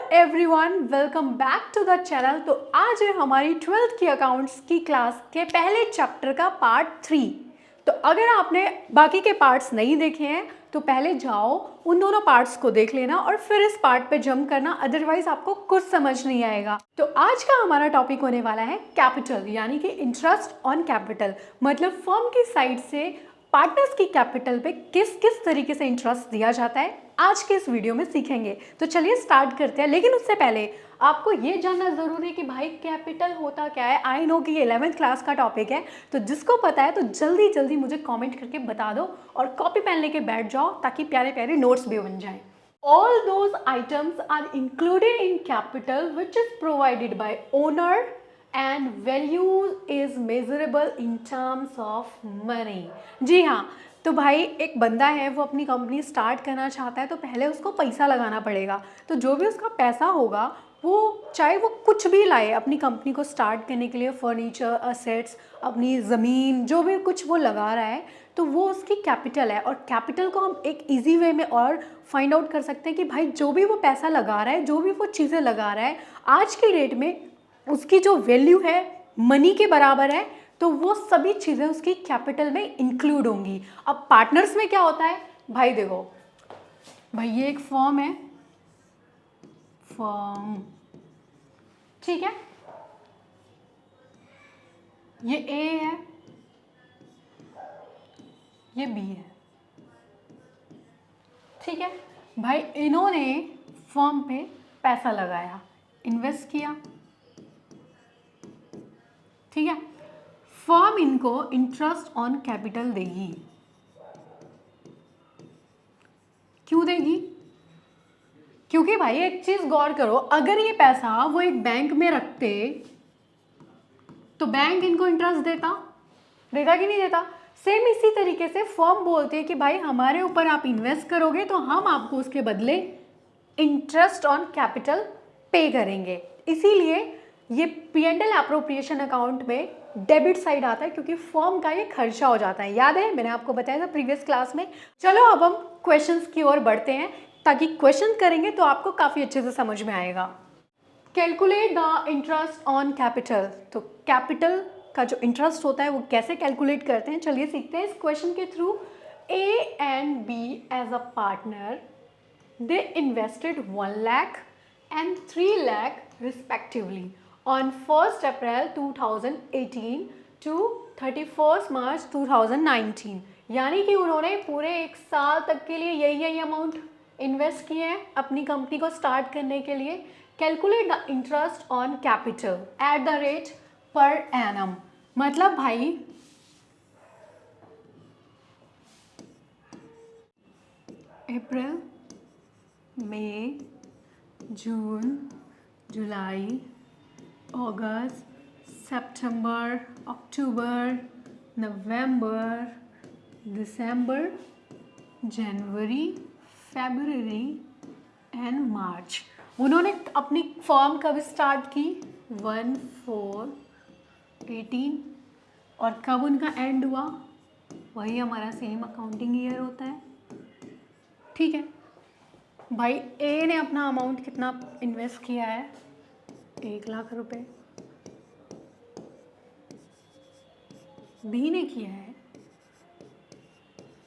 Everyone, welcome back to the channel. तो आज है हमारी 12th की अकाउंट्स की क्लास के पहले चैप्टर का पार्ट 3। तो अगर आपने बाकी के पार्ट्स नहीं देखे हैं तो पहले जाओ उन दोनों पार्ट्स को देख लेना और फिर इस पार्ट पे जंप करना, अदरवाइज आपको कुछ समझ नहीं आएगा। तो आज का हमारा टॉपिक होने वाला है कैपिटल, यानी कि इंटरेस्ट ऑन कैपिटल। मतलब फर्म की साइड से पार्टनर्स की कैपिटल पे किस किस तरीके से इंटरेस्ट दिया जाता है आज के इस वीडियो में सीखेंगे। तो चलिए स्टार्ट करते हैं, लेकिन उससे पहले आपको ये जानना जरूरी है कि भाई कैपिटल होता क्या है। आई नो कि 11th क्लास का टॉपिक है, तो जिसको पता है तो जल्दी जल्दी मुझे कमेंट करके बता दो और कॉपी पेन लेके बैठ जाओ ताकि प्यारे प्यारे नोट्स भी बन जाए। All those items are included in capital which is provided by owner and value is measurable in terms of money। जी हाँ, तो भाई एक बंदा है, वो अपनी कंपनी स्टार्ट करना चाहता है तो पहले उसको पैसा लगाना पड़ेगा। तो जो भी उसका पैसा होगा वो चाहे वो कुछ भी लाए अपनी कंपनी को स्टार्ट करने के लिए, फर्नीचर, असेट्स, अपनी ज़मीन, जो भी कुछ वो लगा रहा है तो वो उसकी कैपिटल है। और कैपिटल को हम एक इजी वे में और फाइंड आउट कर सकते हैं कि भाई जो भी वो पैसा लगा रहा है, जो भी वो चीज़ें लगा रहा है, आज की डेट में उसकी जो वैल्यू है मनी के बराबर है, तो वो सभी चीज़ें उसकी कैपिटल में इंक्लूड होंगी। अब पार्टनर्स में क्या होता है भाई, देखो भाई ये एक फर्म है, फर्म, ठीक है, ये ए है, ये बी है, ठीक है भाई। इन्होंने फर्म पे पैसा लगाया, इन्वेस्ट किया, ठीक है। फर्म इनको इंटरेस्ट ऑन कैपिटल देगी। क्यों देगी? क्योंकि भाई एक चीज गौर करो, अगर ये पैसा वो एक बैंक में रखते तो बैंक इनको इंटरेस्ट देता, देता कि नहीं देता? सेम इसी तरीके से फर्म बोलते हैं कि भाई हमारे ऊपर आप इन्वेस्ट करोगे तो हम आपको उसके बदले इंटरेस्ट ऑन कैपिटल पे करेंगे। इसीलिए ये P&L अप्रोप्रिएशन अकाउंट में डेबिट साइड आता है, क्योंकि फर्म का ये खर्चा हो जाता है। याद है, मैंने आपको बताया था प्रीवियस क्लास में। चलो अब हम क्वेश्चंस की ओर बढ़ते हैं, ताकि क्वेश्चन करेंगे तो आपको काफ़ी अच्छे से समझ में आएगा। Calculate the interest on capital. तो कैपिटल का जो इंटरेस्ट होता है वो कैसे कैलकुलेट करते हैं, चलिए सीखते हैं इस क्वेश्चन के थ्रू। A and B as a partner, they invested 1 lakh and 3 lakh respectively on 1st April 2018 to 31st March 2019। यानी कि उन्होंने पूरे एक साल तक के लिए यही अमाउंट इन्वेस्ट किए हैं अपनी कंपनी को स्टार्ट करने के लिए। Calculate the interest on capital at the rate per annum. मतलब भाई अप्रैल, मई, जून, जुलाई, अगस्त, सितंबर, अक्टूबर, नवंबर, दिसंबर, जनवरी, फरवरी एंड मार्च। उन्होंने अपनी फर्म कब स्टार्ट की? 1/4/18। और कब उनका एंड हुआ? वही हमारा सेम अकाउंटिंग ईयर होता है, ठीक है भाई। ए ने अपना अमाउंट कितना इन्वेस्ट किया है? 1 लाख रुपए। बी ने किया है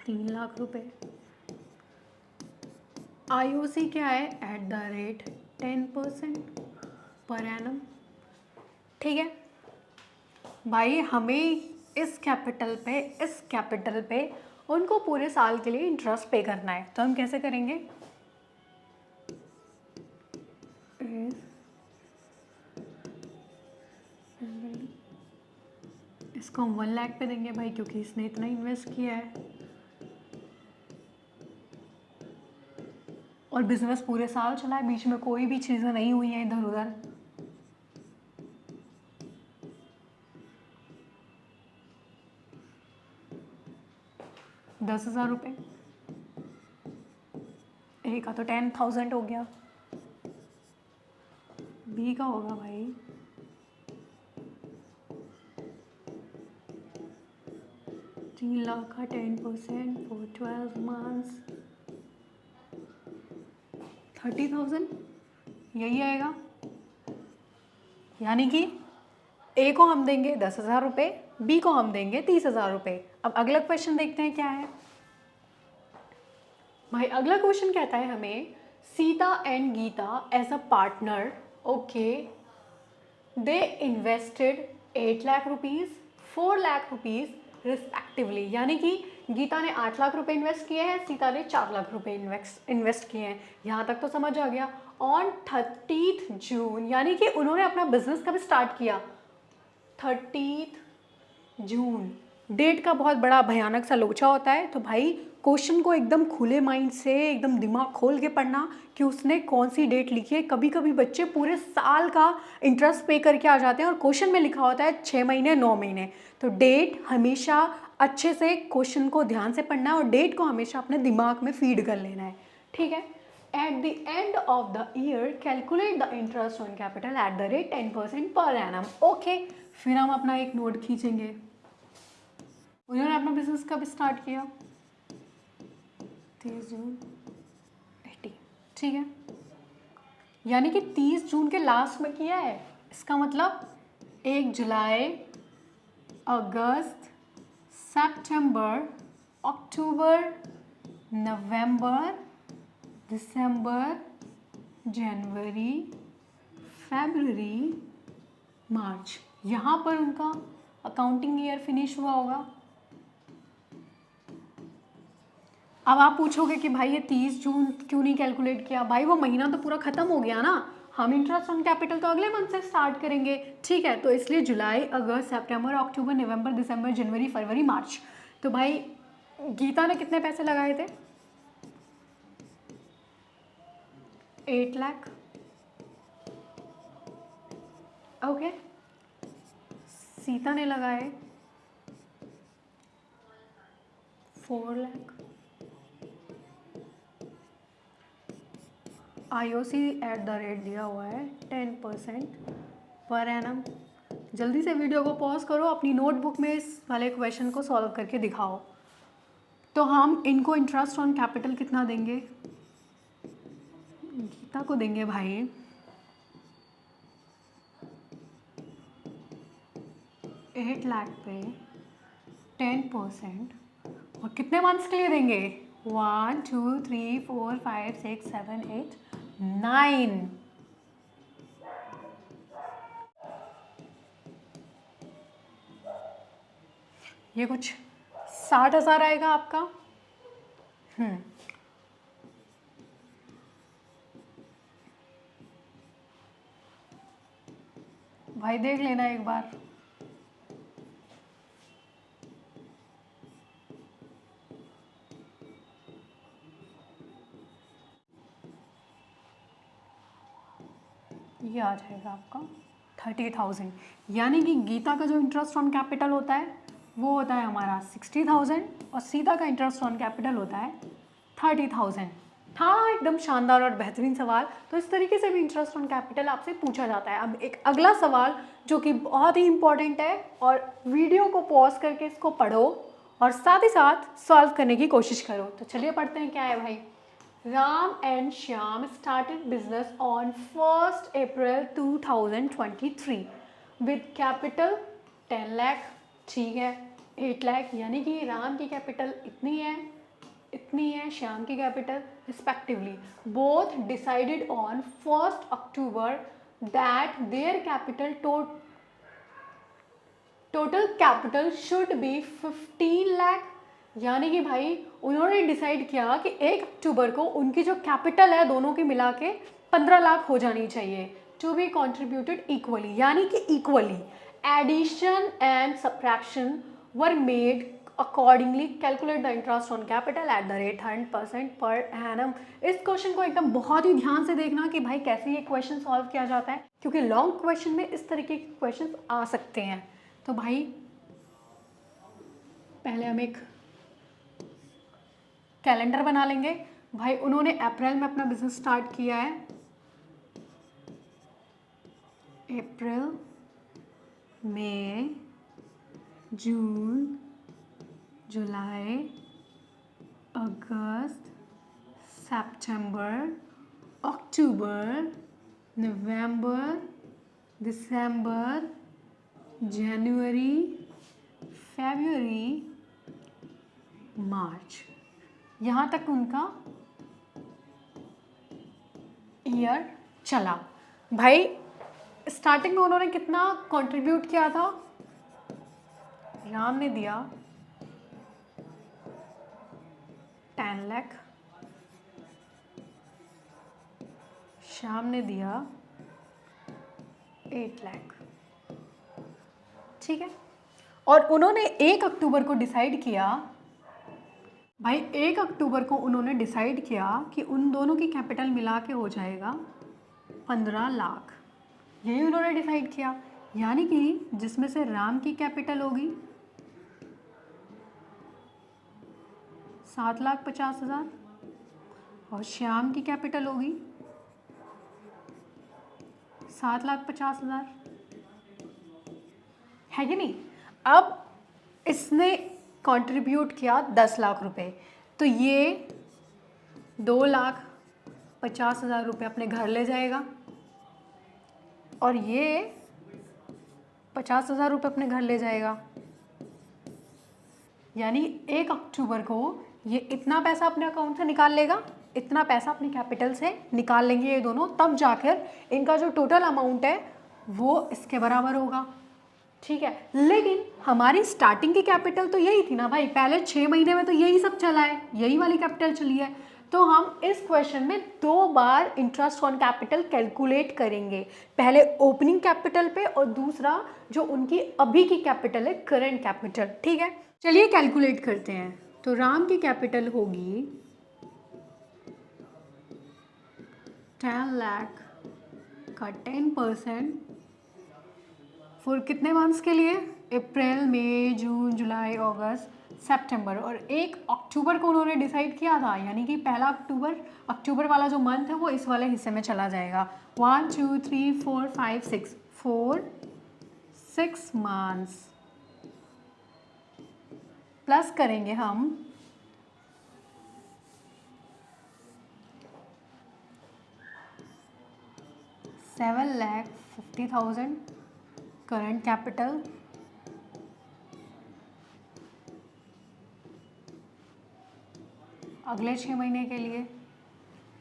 3 लाख रुपए। आईओसी क्या है? Eight the rate 10% per annum, ठीक है भाई। हमें इस कैपिटल पे उनको पूरे साल के लिए इंटरेस्ट पे करना है, तो हम कैसे करेंगे? इसको हम 1 लाख पे देंगे भाई, क्योंकि इसने इतना इन्वेस्ट किया है और बिजनेस पूरे साल चला है, बीच में कोई भी चीज़ें नहीं हुई हैं इधर उधर। ₹10,000। ए का तो 10,000 हो गया, बी का होगा भाई 3 लाख का 10% फॉर 12 मंथ्स 30,000। यही आएगा, यानी कि ए को हम देंगे 10,000 रुपये, बी को हम देंगे 30,000 रुपये। अब अगला क्वेश्चन देखते हैं क्या है भाई। अगला क्वेश्चन कहता है हमें Sita and Gita as a partner, okay, they invested 8 lakh rupees, 4 lakh rupees respectively, यानी कि गीता ने 8 लाख रुपए इन्वेस्ट किए हैं, सीता ने 4 लाख रुपए इन्वेस्ट किए हैं। यहाँ तक तो समझ आ गया। ऑन 30 जून, यानी कि उन्होंने अपना बिजनेस कब स्टार्ट किया, 30 जून। डेट का बहुत बड़ा भयानक सा लोचा होता है, तो भाई क्वेश्चन को एकदम खुले माइंड से, एकदम दिमाग खोल के पढ़ना कि उसने कौन सी डेट लिखी है। कभी कभी बच्चे पूरे साल का इंटरेस्ट पे करके आ जाते हैं और क्वेश्चन में लिखा होता है 6 महीने 9 महीने। तो डेट हमेशा अच्छे से क्वेश्चन को ध्यान से पढ़ना है और डेट को हमेशा अपने दिमाग में फीड कर लेना है, ठीक है। At the end of the year calculate the interest on capital at the rate 10% per annum, okay. फिर हम अपना एक नोट खींचेंगे। उन्होंने अपना बिजनेस कब स्टार्ट किया, 30 जून 80, ठीक है, यानी कि 30 जून के लास्ट में किया है। इसका मतलब 1 जुलाई, अगस्त, सितंबर, अक्टूबर, नवंबर, दिसंबर, जनवरी, फरवरी, मार्च, यहाँ पर उनका अकाउंटिंग ईयर फिनिश हुआ होगा। अब आप पूछोगे कि भाई ये 30 जून क्यों नहीं कैलकुलेट किया, भाई वो महीना तो पूरा ख़त्म हो गया ना, हम इंटरेस्ट ऑन कैपिटल तो अगले मंथ से स्टार्ट करेंगे, ठीक है। तो इसलिए जुलाई, अगस्त, सितंबर, अक्टूबर, नवंबर, दिसंबर, जनवरी, फरवरी, मार्च। तो भाई गीता ने कितने पैसे लगाए थे, 8 लाख, ओके। सीता ने लगाए 4 lakh. IOC eight the rate दिया हुआ है 10% पर एनम। जल्दी से वीडियो को पॉज करो, अपनी नोटबुक में इस वाले क्वेश्चन को सॉल्व करके दिखाओ। तो हम इनको इंटरेस्ट ऑन कैपिटल कितना देंगे, गीता को देंगे भाई 8 लाख पे 10%, और कितने मंथ्स के लिए देंगे, 1 2 3 4 5 6 7 8 9। ये कुछ 60,000 आएगा आपका। भाई देख लेना एक बार। ये आ जाएगा आपका 30,000, यानी कि गीता का जो इंटरेस्ट ऑन कैपिटल होता है वो होता है हमारा 60,000 और सीता का इंटरेस्ट ऑन कैपिटल होता है 30,000। हाँ, एकदम शानदार और बेहतरीन सवाल। तो इस तरीके से भी इंटरेस्ट ऑन कैपिटल आपसे पूछा जाता है। अब एक अगला सवाल जो कि बहुत ही इंपॉर्टेंट है, और वीडियो को पॉज करके इसको पढ़ो और साथ ही साथ सॉल्व करने की कोशिश करो। तो चलिए पढ़ते हैं क्या है भाई। Ram and Shyam started business on 1st April 2023 with capital 10 lakh, ठीक है, 8 लाख, यानी कि राम की कैपिटल इतनी है, श्याम की capital respectively. Both decided on 1st October that their capital total capital should be 15 lakh, यानी कि भाई उन्होंने डिसाइड किया कि 1 अक्टूबर को उनकी जो कैपिटल है दोनों की मिला के 15 लाख हो जानी चाहिए, टू बी कॉन्ट्रीब्यूटेड इक्वली, यानी कि equally. Addition and subtraction were made accordingly, calculate the interest on capital at the rate 100% per annum. इस क्वेश्चन को एकदम बहुत ही ध्यान से देखना कि भाई कैसे ये क्वेश्चन सॉल्व किया जाता है, क्योंकि लॉन्ग क्वेश्चन में इस तरीके के क्वेश्चन आ सकते हैं। तो भाई पहले हम एक कैलेंडर बना लेंगे। भाई उन्होंने अप्रैल में अपना बिजनेस स्टार्ट किया है, अप्रैल, मई, जून, जुलाई, अगस्त, सितंबर, अक्टूबर, नवंबर, दिसंबर, जनवरी, फरवरी, मार्च, यहाँ तक उनका ईयर चला। भाई स्टार्टिंग में उन्होंने कितना कंट्रीब्यूट किया था? राम ने दिया 10 लाख, श्याम ने दिया 8 लाख, ठीक है। और उन्होंने 1 अक्टूबर को डिसाइड किया, भाई 1 अक्टूबर को उन्होंने डिसाइड किया कि उन दोनों की कैपिटल मिला के हो जाएगा 15 लाख। यही उन्होंने डिसाइड किया, यानी कि जिसमें से राम की कैपिटल होगी 7,50,000 और श्याम की कैपिटल होगी 7,50,000, है कि नहीं। अब इसने कंट्रीब्यूट किया 10 लाख रुपए, तो ये 2,50,000 रुपये अपने घर ले जाएगा और ये 50,000 रुपये अपने घर ले जाएगा। यानी 1 अक्टूबर को ये इतना पैसा अपने अकाउंट से निकाल लेगा, इतना पैसा अपनी कैपिटल से निकाल लेंगे ये दोनों, तब जाकर इनका जो टोटल अमाउंट है वो इसके बराबर होगा, ठीक है। लेकिन हमारी स्टार्टिंग की कैपिटल तो यही थी ना भाई, पहले 6 महीने में तो यही सब चला है, यही वाली कैपिटल चली है। तो हम इस क्वेश्चन में 2 बार इंटरेस्ट ऑन कैपिटल कैलकुलेट करेंगे, पहले ओपनिंग कैपिटल पे और दूसरा जो उनकी अभी की कैपिटल है, करंट कैपिटल, ठीक है। चलिए कैलकुलेट करते हैं। तो राम की कैपिटल होगी 10 लाख का 10% फॉर कितने मंथ्स के लिए? अप्रैल, मई, जून, जुलाई, अगस्त, सितंबर। और 1 अक्टूबर को उन्होंने डिसाइड किया था, यानी कि 1 अक्टूबर वाला जो मंथ है वो इस वाले हिस्से में चला जाएगा। 1 2 3 4 5 6 मंथ्स प्लस करेंगे हम 7,50,000 करंट कैपिटल, अगले 6 महीने के लिए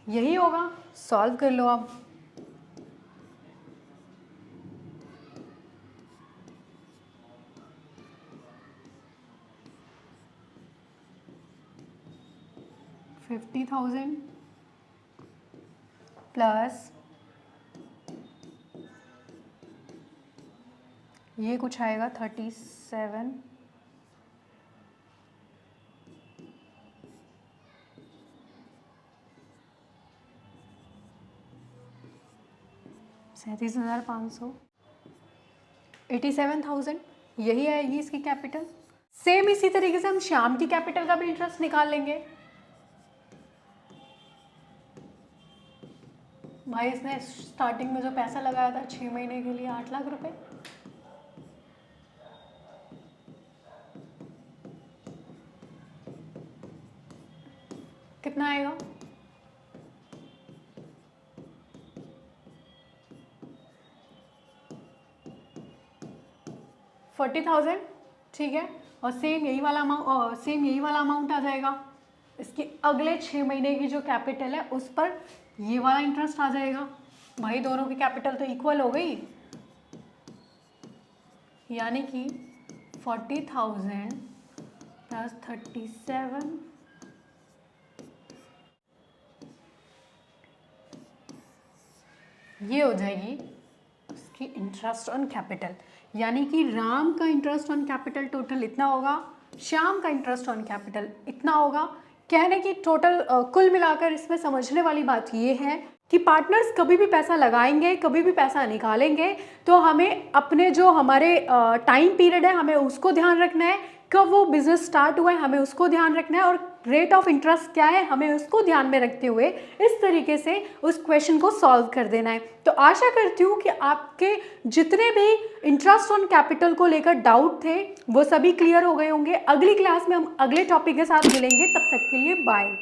यही होगा। सॉल्व कर लो अब। $50,000 प्लस ये कुछ आएगा 37, $37,500, 87,000 यही आएगी इसकी कैपिटल। सेम इसी तरीके से हम श्याम की कैपिटल का भी इंटरेस्ट निकाल लेंगे। भाई इसने स्टार्टिंग में जो पैसा लगाया था 6 महीने के लिए 8 लाख रुपए, कितना आएगा? $40,000, ठीक है। और सेम यही वाला अमाउंट आ जाएगा इसकी अगले 6 महीने की जो कैपिटल है उस पर ये वाला इंटरेस्ट आ जाएगा। भाई दोनों की कैपिटल तो इक्वल हो गई, यानी कि 40,000 प्लस 37, ये हो जाएगी उसकी इंटरेस्ट ऑन कैपिटल। यानी कि राम का इंटरेस्ट ऑन कैपिटल टोटल इतना होगा, श्याम का इंटरेस्ट ऑन कैपिटल इतना होगा। कहने की टोटल कुल मिलाकर इसमें समझने वाली बात ये है कि पार्टनर्स कभी भी पैसा लगाएंगे, कभी भी पैसा निकालेंगे, तो हमें अपने जो हमारे टाइम पीरियड है हमें उसको ध्यान रखना है, कब वो बिजनेस स्टार्ट हुआ है हमें उसको ध्यान रखना है, और रेट ऑफ इंटरेस्ट क्या है हमें उसको ध्यान में रखते हुए इस तरीके से उस क्वेश्चन को सॉल्व कर देना है। तो आशा करती हूँ कि आपके जितने भी इंटरेस्ट ऑन कैपिटल को लेकर डाउट थे वो सभी क्लियर हो गए होंगे। अगली क्लास में हम अगले टॉपिक के साथ मिलेंगे, तब तक के लिए बाय।